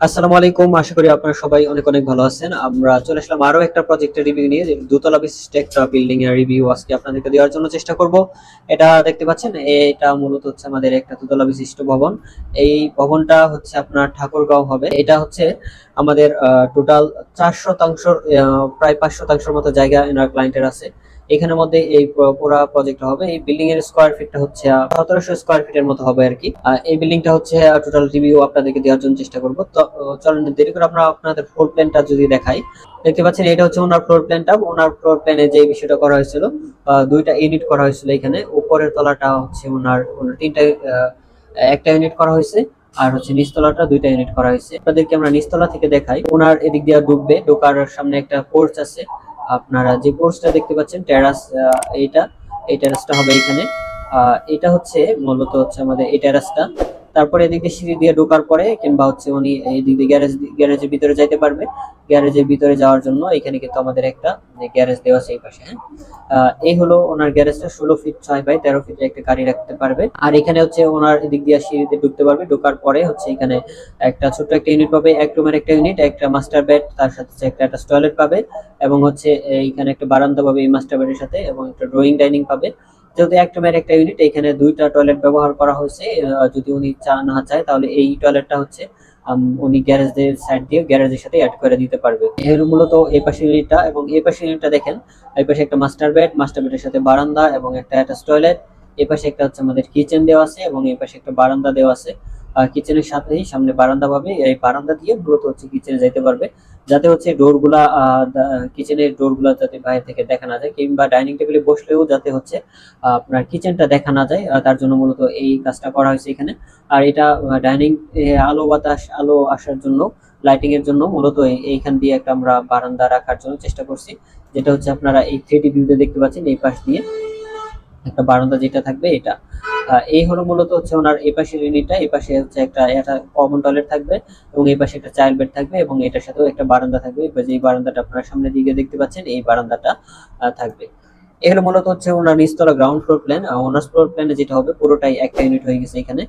আসসালামু আলাইকুম, আশা করি আপনারা সবাই অনেক অনেক ভালো আছেন। আমরা চলে আসলাম আরো একটা প্রজেক্টের রিভিউ নিয়ে, যে দোতলা বিশিষ্ট একটা বিল্ডিং এর রিভিউ আজকে আপনাদেরকে দেওয়ার জন্য চেষ্টা করব। এটা দেখতে পাচ্ছেন, এটা মূলত হচ্ছে আমাদের একটা দোতলা বিশিষ্ট ভবন। এই ভবনটা হচ্ছে আপনার ঠাকুরগাঁও হবে। এটা হচ্ছে আমাদের টোটাল 4 শতাংশ, প্রায় 5 শতাংশের মতো জায়গা এনার ক্লায়েন্টের আছে। এখানের মধ্যে এই পুরো প্রজেক্ট হবে। এই বিল্ডিং এর স্কোয়ার ফিটটা হচ্ছে 1700 স্কোয়ার ফিটের মতো হবে আর কি। এই বিল্ডিংটা হচ্ছে টোটাল রিভিউ আপনাদেরকে দেওয়ার জন্য চেষ্টা করব। তো চলেন দেরি করে আমরা আপনাদের ফ্লোর প্ল্যানটা যদি দেখাই। দেখতে পাচ্ছেন, এটা হচ্ছে ওনার ফ্লোর প্ল্যানটা। ওনার ফ্লোর প্ল্যানে যে বিষয়টা করা হয়েছিল, দুইটা ইউনিট করা হয়েছিল এখানে। উপরের তলাটা হচ্ছে ওনার তিনটা, একটা ইউনিট করা হয়েছে। আর হচ্ছে নিচতলাটা দুইটা ইউনিট করা হয়েছে। আপনাদেরকে আমরা নিচতলা থেকে দেখাই। ওনার এদিক দিয়ে ঢুকবে, ঢোকার সামনে একটা পোর্চ আছে। আপনারা যে পোর্চটা দেখতে পাচ্ছেন টেরাস, এইটা এই টেরাসটা হবে এখানে। এটা হচ্ছে মূলত হচ্ছে আমাদের এই টেরাসটা। তারপরে এদিক দিয়ে সিঁড়ি দিয়ে ঢোকার পরে কিংবা হচ্ছে উনি এই দিক দিয়ে গ্যারেজের ভিতরে যাইতে পারবে। গ্যারেজের ভিতরে যাওয়ার জন্য এখানে কিন্তু আমাদের একটা গ্যারেজ দেওয়া আছে এই পাশে। হ্যাঁ, এই হলো ওনার গ্যারেজটা। 16 ফিট 6 বাই 13 ফিটে একটা গাড়ি রাখতে পারবে। আর এখানে হচ্ছে ওনার এদিক দিয়ে সিঁড়িতে ঢুকতে পারবে। ঢোকার পরে হচ্ছে এখানে একটা ছোট্ট একটা ইউনিট পাবে, এক রুমের একটা ইউনিট, একটা মাস্টার বেড, তার সাথে একটা অ্যাটাচ টয়লেট পাবে। এবং হচ্ছে এইখানে একটা বারান্দা পাবে এই মাস্টার বেডের সাথে, এবং একটা ড্রয়িং ডাইনিং পাবে। যেহেতু এক রুমের একটা ইউনিট, এখানে দুইটা টয়লেট ব্যবহার করা হয়েছে। যদি উনি না চায় তাহলে এই টয়লেটটা হচ্ছে উনি গ্যারেজের সাইড দিয়ে গ্যারেজের সাথে অ্যাড করে দিতে পারবে। এর মূলত এই পাশে ইউনিটটা, এবং এই পাশে ইউনিটটা দেখেন। এই পাশে একটা মাস্টার বেড, মাস্টার বেডের সাথে বারান্দা এবং একটা অ্যাটাচ টয়লেট। এই পাশে একটা হচ্ছে আমাদের কিচেন দেওয়া আছে, এবং এই পাশে একটা বারান্দা দেওয়া আছে। কিচেনের সাথেই সামনে বারান্দা পাবে। এই বারান্দা দিয়ে মূলত হচ্ছে কিচেনে যাইতে পারবে, যাতে হচ্ছে ডোর গুলা, কিচেনের ডোর গুলা যাতে বাইরে থেকে দেখা না যায়, কিংবা ডাইনিং টেবিলে বসলেও যাতে হচ্ছে আপনার কিচেনটা দেখা না যায়। তার জন্য মূলত এই কাজটা করা হয়েছে এখানে। আর এটা ডাইনিং, আলো বাতাস আলো আসার জন্য, লাইটিং এর জন্য মূলত এইখান দিয়ে একটা আমরা বারান্দা রাখার জন্য চেষ্টা করছি। যেটা হচ্ছে আপনারা এই 3D ভিউতে দেখতে পাচ্ছেন, এই পাশ দিয়ে একটা বারান্দা যেটা থাকবে এটা। এই হলো মূলত হচ্ছে ওনার এই পাশের ইউনিটটা। এই পাশে হচ্ছে একটা কমন টয়লেট থাকবে, এবং এই পাশে একটা চাইল্ড বেড থাকবে, এবং এটার সাথেও একটা বারান্দা থাকবে। এই বারান্দাটা আপনারা সামনের দিকে দেখতে পাচ্ছেন, এই বারান্দাটা থাকবে। এই হলো মূলত হচ্ছে ওনার নিচতলা গ্রাউন্ড ফ্লোর প্ল্যান। ওনার ফ্লোর প্ল্যানে যেটা হবে পুরোটাই একটা ইউনিট হয়ে গেছে এখানে।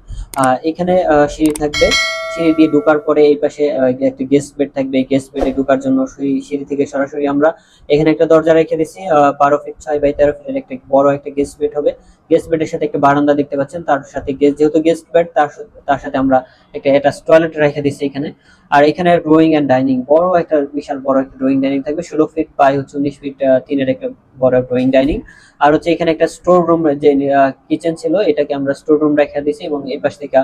এখানে সিঁড়ি থাকবে। সিঁড়ি দিয়ে ঢোকার পরে এই পাশে একটা গেস্ট বেড থাকবে। এই গেস্ট বেডে ঢোকার জন্য সিঁড়ি থেকে সরাসরি আমরা এখানে একটা দরজা রেখে দিচ্ছি। 12 ফিট 6 বাই 13 ফিটের একটা বড় একটা গেস্ট বেড হবে। গেস্ট বেডের সাথে একটা বারান্দা দেখতে পাচ্ছেন, তার সাথে যেহেতু গেস্ট বেড, তার সাথে আমরা একটা অ্যাটাচ টয়লেট রেখে দিচ্ছি এখানে। আর এখানে ড্রয়িং এন্ড ডাইনিং, বড় একটা বিশাল বড় একটা ড্রয়িং ডাইনিং থাকবে। 16 ফিট বাই হচ্ছে 19 ফিট 3-এর একটা বড় ড্রয়িং ডাইনিং। আর হচ্ছে এখানে একটা স্টোর রুম, যে কিচেন ছিল এটাকে আমরা স্টোর রুম রেখে দিয়েছি, এবং এই পাশ থেকে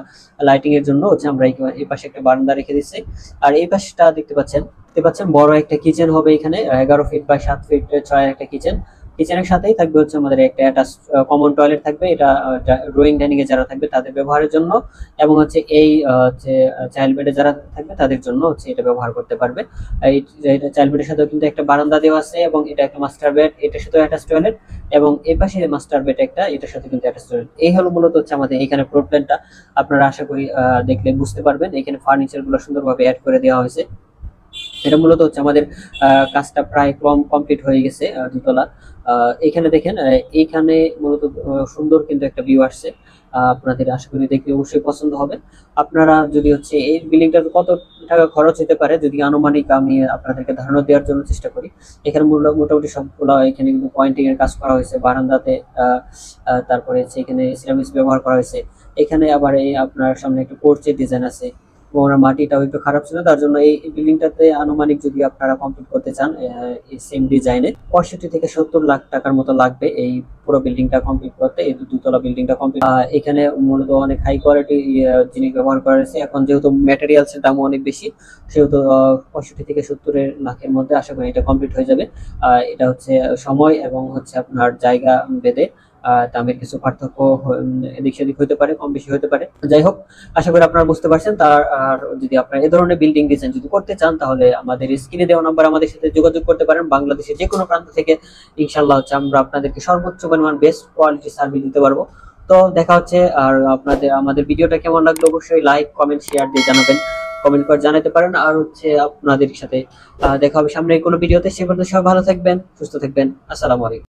লাইটিং এর জন্য হচ্ছে আমরা এই পাশে একটা বারান্দা রেখে দিচ্ছি। আর এই পাশটা দেখতে পাচ্ছেন বড় একটা কিচেন হবে এখানে। 11 ফিট বাই 7 ফিট 6 একটা কিচেন। কিচেনের সাথেই থাকবে হচ্ছে আমাদের একটা অ্যাটাচ কমন টয়লেট থাকবে। এটা ড্রয়িং ডাইনিং এ যারা থাকবে তাদের ব্যবহারের জন্য, এবং হচ্ছে এই যে চাইল্ড বেডে যারা থাকবে তাদের জন্য হচ্ছে এটা ব্যবহার করতে পারবে। এই এটা চাইল্ড বেডের সাথেও কিন্তু একটা বারান্দা দেওয়া আছে, এবং এটা একটা মাস্টার বেড, এটার সাথেও অ্যাটাচ টয়লেট, এবং এই পাশে মাস্টার বেড একটা, এটার সাথে কিন্তু অ্যাটাচ টয়লেট। এই হলো মূলত হচ্ছে আমাদের এখানে ফ্লোর প্ল্যানটা। আপনারা আশা করি দেখলে বুঝতে পারবেন। এখানে ফার্নিচার গুলো সুন্দরভাবে অ্যাড করে দেওয়া হয়েছে। এটা মূলত হচ্ছে আমাদের কাজটা প্রায় কমপ্লিট হয়ে গেছে। দুতলা এখানে দেখেন, এইখানে মূলত সুন্দর কিন্তু একটা ভিউ আসছে। আপনাদের আশা করি দেখলে অবশ্যই পছন্দ হবে। আপনারা যদি হচ্ছে এই বিল্ডিংটার কত টাকা খরচ হতে পারে, যদি আনুমানিক আমি আপনাদেরকে ধারণা দেওয়ার জন্য চেষ্টা করি। এখানে মোটামুটি সবগুলো এখানে কিন্তু পয়েন্টিং এর কাজ করা হয়েছে বারান্দাতে। তারপরে হচ্ছে এখানে সিরামিক্স ব্যবহার করা হয়েছে। এখানে আবার এই আপনার সামনে একটা পোর্চের ডিজাইন আছে। ওনার মাটিটাও একটু খারাপ ছিল, তার জন্য এই বিল্ডিংটাতে আনুমানিক যদি আপনারা কমপ্লিট করতে চান এই সেম ডিজাইনে 65 থেকে 70 লাখ টাকার মতো লাগবে এই পুরো বিল্ডিংটা কমপ্লিট করতে, এই দুতলা বিল্ডিংটা কমপ্লিট। এখানে মূলত অনেক হাই কোয়ালিটি জিনিস ব্যবহার করা হয়েছে। এখন যেহেতু ম্যাটেরিয়ালসের দাম অনেক বেশি, সেহেতু 65 থেকে 70 লাখের মধ্যে আশা করি এটা কমপ্লিট হয়ে যাবে। এটা হচ্ছে সময় এবং হচ্ছে আপনার জায়গা ভেদে দামের কিছু পার্থক্য এদিক সেদিক হতে পারে, কম বেশি হতে পারে। যাই হোক, আশা করি আপনারা বুঝতে পারছেন। আর যদি আপনারা এই ধরনের বিল্ডিং ডিজাইন যদি করতে চান, তাহলে আমাদের স্ক্রিনে দেওয়া নাম্বার আমাদের সাথে যোগাযোগ করতে পারেন। বাংলাদেশের যে কোনো প্রান্ত থেকে ইনশাল্লাহ হচ্ছে আমরা আপনাদেরকে সর্বোচ্চ পরিমাণ বেস্ট কোয়ালিটি সার্ভিস দিতে পারবো। তো দেখা হচ্ছে। আর আমাদের ভিডিওটা কেমন লাগলো অবশ্যই লাইক কমেন্ট শেয়ার দিয়ে জানাবেন, কমেন্ট করে জানাতে পারেন। আর হচ্ছে আপনাদের সাথে দেখা হবে সামনে কোনো ভিডিওতে। সে পর্যন্ত সবাই ভালো থাকবেন, সুস্থ থাকবেন। আসসালামু আলাইকুম।